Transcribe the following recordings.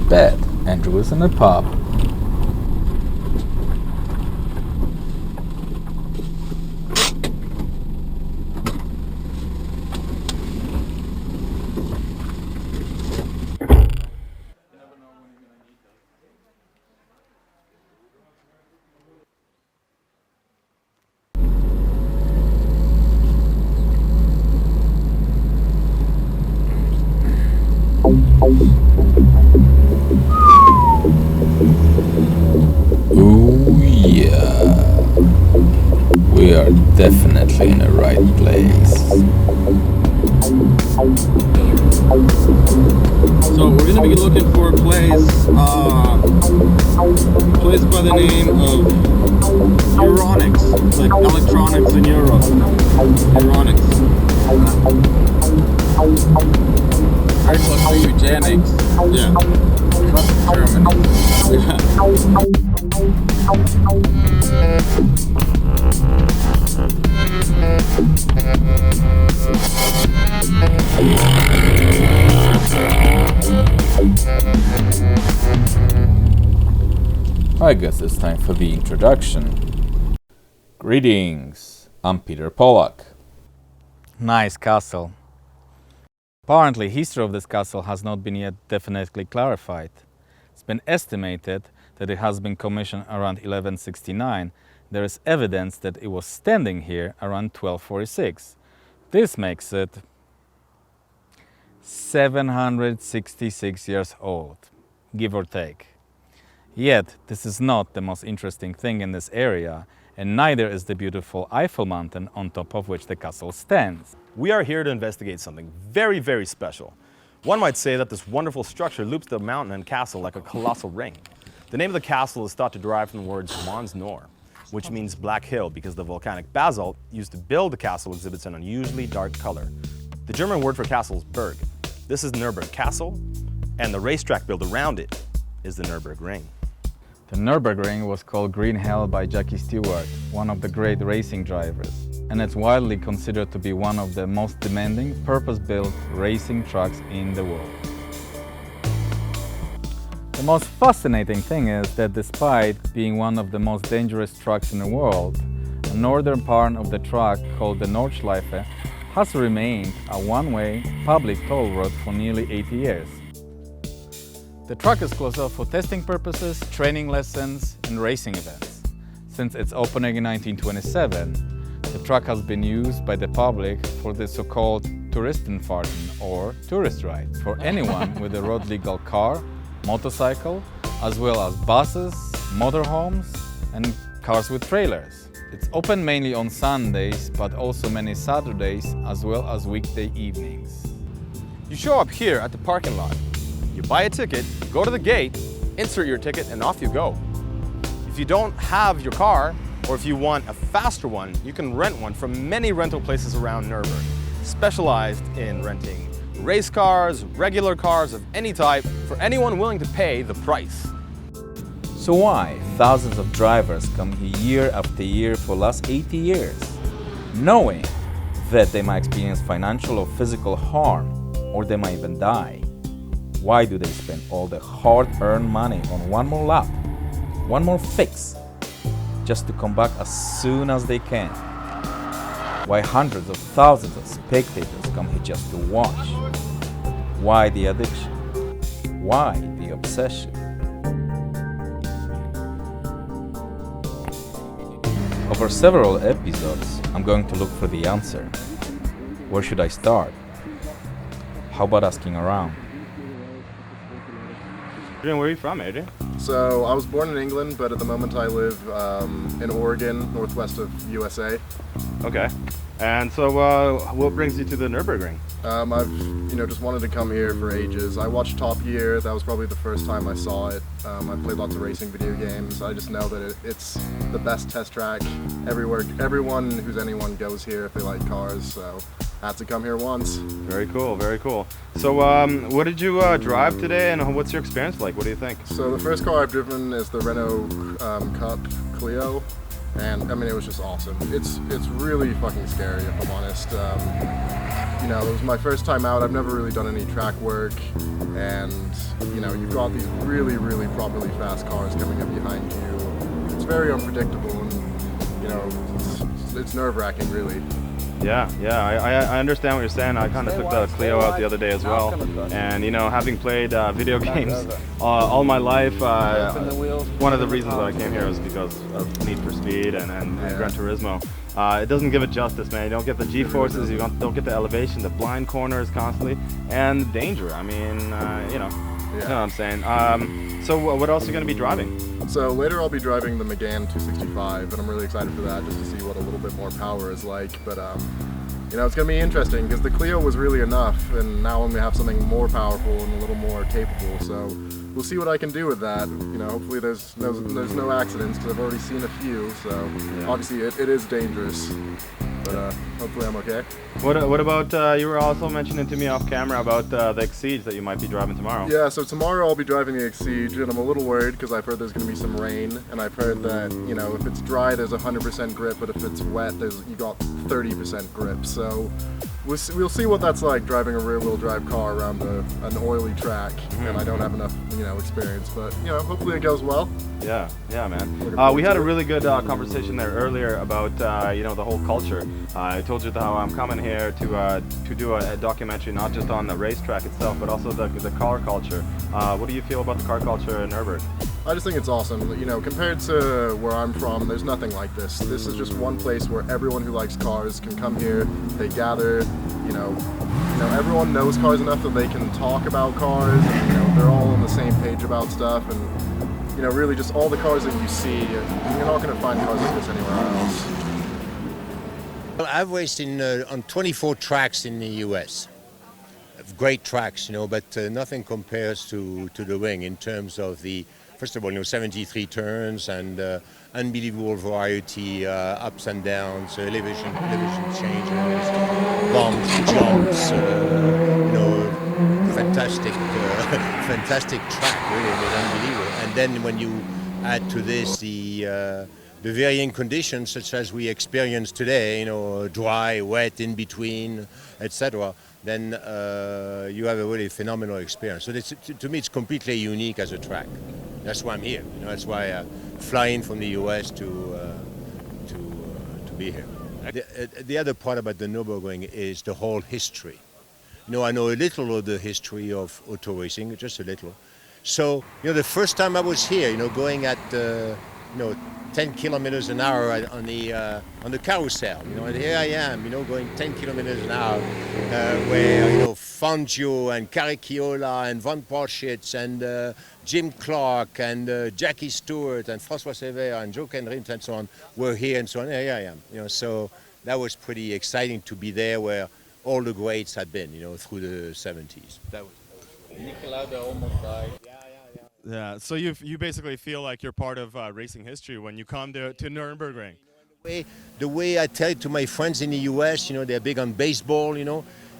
Bet Andrew was in a pub. Oh yeah, we are definitely in the right place. So we're gonna be looking for a place by the name of Euronics, like electronics in Europe. Euronics. Very close to eugenics. Yeah. Trust Germany. I guess it's time for the introduction. Greetings, I'm Peter Polak. Nice castle. Apparently, history of this castle has not been yet definitely clarified. It's been estimated that it has been commissioned around 1169. There is evidence that it was standing here around 1246. This makes it 766 years old, give or take. Yet, this is not the most interesting thing in this area, and neither is the beautiful Eiffel Mountain on top of which the castle stands. We are here to investigate something very, very special. One might say that this wonderful structure loops the mountain and castle like a colossal ring. The name of the castle is thought to derive from the words Mons Nor, which means black hill because the volcanic basalt used to build the castle exhibits an unusually dark color. The German word for castle is Burg. This is Nurburgring Castle, and the racetrack built around it is the Nurburgring. The Nurburgring was called Green Hell by Jackie Stewart, one of the great racing drivers, and it's widely considered to be one of the most demanding, purpose-built racing tracks in the world. The most fascinating thing is that despite being one of the most dangerous tracks in the world, the northern part of the track, called the Nordschleife, has remained a one-way public toll road for nearly 80 years. The track is closed off for testing purposes, training lessons, and racing events. Since its opening in 1927, the track has been used by the public for the so-called Touristenfahrten, or tourist ride, for anyone with a road-legal car, motorcycle, as well as buses, motorhomes, and cars with trailers. It's open mainly on Sundays, but also many Saturdays, as well as weekday evenings. You show up here at the parking lot. You buy a ticket, go to the gate, insert your ticket, and off you go. If you don't have your car, or if you want a faster one, you can rent one from many rental places around Nurburgring, specialized in renting race cars, regular cars of any type, for anyone willing to pay the price. So why thousands of drivers come here year after year for the last 80 years, knowing that they might experience financial or physical harm or they might even die. Why do they spend all the hard-earned money on one more lap, one more fix, just to come back as soon as they can? Why hundreds of thousands of spectators come here just to watch? Why the addiction? Why the obsession? Over several episodes, I'm going to look for the answer. Where should I start? How about asking around? Adrian, where are you from, Adrian? So I was born in England, but at the moment I live in Oregon, northwest of USA. Okay. And so what brings you to the Nurburgring? I've just wanted to come here for ages. I watched Top Gear. That was probably the first time I saw it. I played lots of racing video games. I just know that it's the best test track everywhere. Everyone who's anyone goes here if they like cars. So I had to come here once. Very cool, very cool. So what did you drive today, and what's your experience like? What do you think? So the first car I've driven is the Renault Cup Clio. And I mean, it was just awesome. It's really fucking scary, if I'm honest. It was my first time out. I've never really done any track work, and you've got these really, really properly fast cars coming up behind you. It's very unpredictable, and it's nerve-wracking, really. Yeah, I understand what you're saying. I kind of took the Clio out the other day as well, and having played video games all my life, one of the reasons that I came here was because of Need for Speed and Gran Turismo. It doesn't give it justice, man. You don't get the G-forces, you don't get the elevation, the blind corners constantly, and danger. I mean, you know what I'm saying. So what else are you going to be driving? So later I'll be driving the Megane 265, and I'm really excited for that, just to see what a little bit more power is like. But it's going to be interesting because the Clio was really enough, and now I'm going to have something more powerful and a little more capable. So we'll see what I can do with that. Hopefully there's no accidents, because I've already seen a few. So obviously it is dangerous, but hopefully I'm okay. What about you were also mentioning to me off camera about the Exige that you might be driving tomorrow? Yeah, so tomorrow I'll be driving the Exige, and I'm a little worried because I've heard there's going to be some rain, and I've heard that if it's dry there's 100% grip, but if it's wet you got 30% grip. So we'll see what that's like driving a rear-wheel drive car around an oily track, and I don't have enough experience, but hopefully it goes well. Yeah, man. We had a really good conversation there earlier about the whole culture. I told you how I'm coming here to do a documentary not just on the racetrack itself, but also the car culture. What do you feel about the car culture in Nurburgring? I just think it's awesome. Compared to where I'm from, there's nothing like this. This is just one place where everyone who likes cars can come here. They gather. Everyone knows cars enough that they can talk about cars. And, they're all on the same page about stuff. And really, just all the cars that you see, you're not going to find cars like this anywhere else. Well, I've raced on 24 tracks in the US. Great tracks, but nothing compares to the ring in terms of first of all, 73 turns and unbelievable variety, ups and downs, elevation changes, bumps, jumps, fantastic track, really, it was unbelievable. And then when you add to this the varying conditions such as we experience today, dry, wet, in between, etc., then you have a really phenomenal experience. So to me, it's completely unique as a track. That's why I'm here. That's why I fly in from the US to be here. The other part about the Nürburgring is the whole history. I know a little of the history of auto racing, just a little. So, the first time I was here, going at 10 kilometers an hour on the carousel, and here I am, going 10 kilometers an hour, where Fangio and Caracciola and Von Porschitz and Jim Clark and Jackie Stewart and François Sévère and Joe Kenrims and so on were here, and so on. Here I am, so that was pretty exciting to be there where all the greats had been, through the 70s. That was almost died. Yeah, so you basically feel like you're part of racing history when you come to Nurburgring. The way I tell it to my friends in the US, they're big on baseball,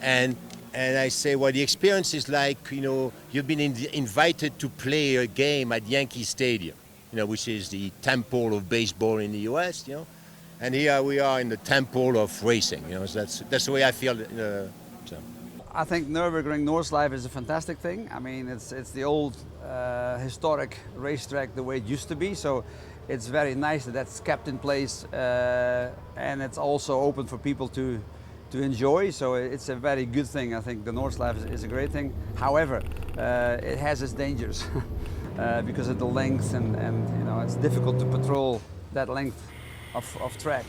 and I say, well, the experience is like, you've been invited to play a game at Yankee Stadium, which is the temple of baseball in the US, and here we are in the temple of racing, so that's the way I feel. So. I think Nurburgring Nordschleife is a fantastic thing. I mean, it's the old historic racetrack the way it used to be. So it's very nice that that's kept in place, and it's also open for people to enjoy. So it's a very good thing. I think the Nordschleife is a great thing. However, it has its dangers because of the length, and you know, it's difficult to patrol that length of track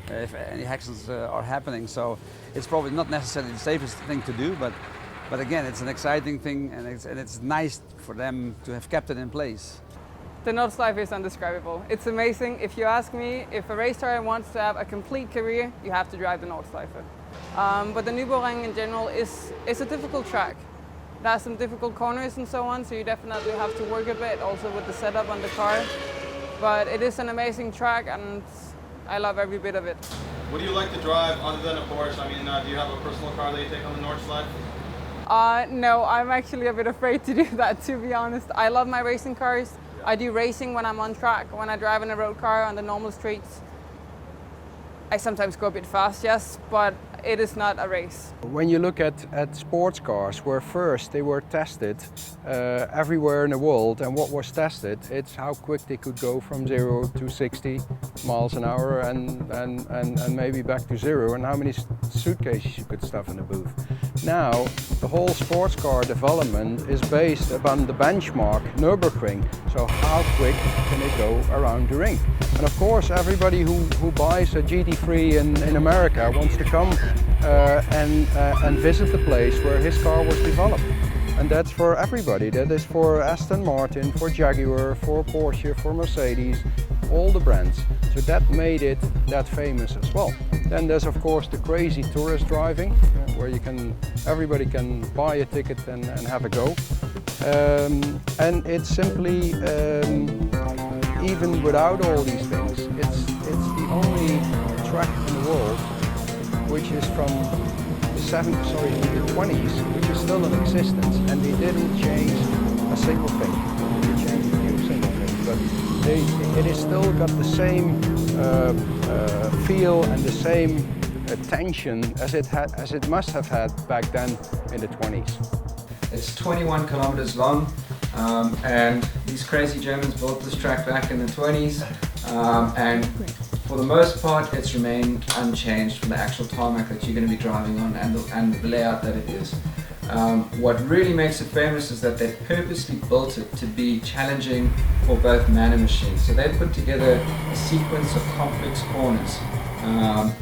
if any accidents are happening. So it's probably not necessarily the safest thing to do, but again, it's an exciting thing, and it's nice for them to have kept it in place. The Nordschleife is undescribable. It's amazing. If you ask me, if a race driver wants to have a complete career, you have to drive the Nordschleife. But the Nurburgring in general is a difficult track. It has some difficult corners and so on, so you definitely have to work a bit also with the setup on the car. But it is an amazing track, and I love every bit of it. What do you like to drive other than a Porsche? I mean, do you have a personal car that you take on the Nordschleife? No, I'm actually a bit afraid to do that, to be honest. I love my racing cars. I do racing when I'm on track. When I drive in a road car on the normal streets, I sometimes go a bit fast, yes, but it is not a race. When you look at sports cars, where first they were tested everywhere in the world, and what was tested, it's how quick they could go from 0 to 60 miles an hour and maybe back to 0, and how many suitcases you could stuff in the booth. Now, the whole sports car development is based upon the benchmark Nurburgring. So how quick can they go around the ring? And of course, everybody who buys a GT3 in America wants to come and visit the place where his car was developed. And that's for everybody. That is for Aston Martin, for Jaguar, for Porsche, for Mercedes, all the brands. So that made it that famous as well. Then there's of course the crazy tourist driving, where everybody can buy a ticket and have a go. And it's simply, even without all these things, it's the only track in the world which is from the 20s, which is still in existence, and they didn't change a single thing. They changed a few single things, but it is still got the same feel and the same tension as it must have had back then in the 20s. It's 21 kilometers long, and these crazy Germans built this track back in the 20s, and for the most part it's remained unchanged from the actual tarmac that you're going to be driving on and the layout that it is. What really makes it famous is that they purposely built it to be challenging for both man and machine. So they put together a sequence of complex corners,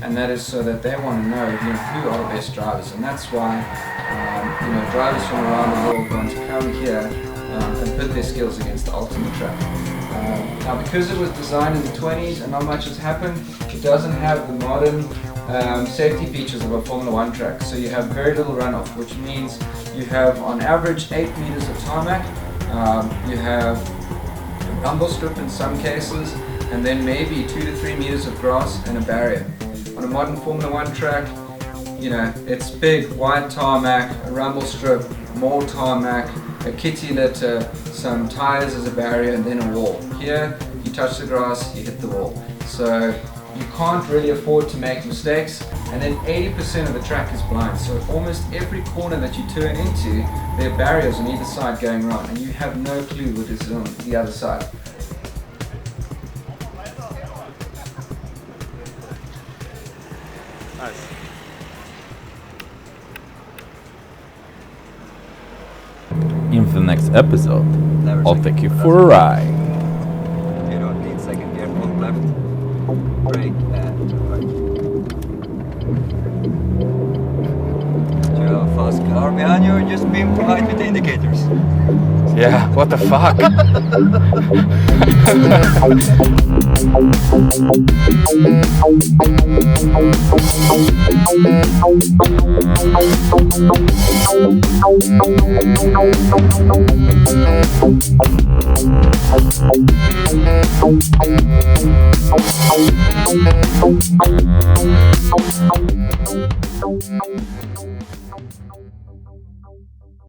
and that is so that they want to know, who are the best drivers, and that's why drivers from around the world want to come here and put their skills against the ultimate track. Now, because it was designed in the 20s and not much has happened, it doesn't have the modern safety features of a Formula 1 track. So you have very little runoff, which means you have on average 8 meters of tarmac, you have a rumble strip in some cases, and then maybe 2 to 3 meters of grass and a barrier. On a modern Formula 1 track, it's big, wide tarmac, a rumble strip, more tarmac, a kitty litter, some tires as a barrier, and then a wall. Here, you touch the grass, you hit the wall. So you can't really afford to make mistakes, and then 80% of the track is blind. So almost every corner that you turn into, there are barriers on either side going wrong, and you have no clue what is on the other side. Nice. In the next episode, I'll take you for a ride. You don't need second gear, pull left, brake and right. You have a fast car behind you, just being polite with the indicators. Yeah, what the fuck?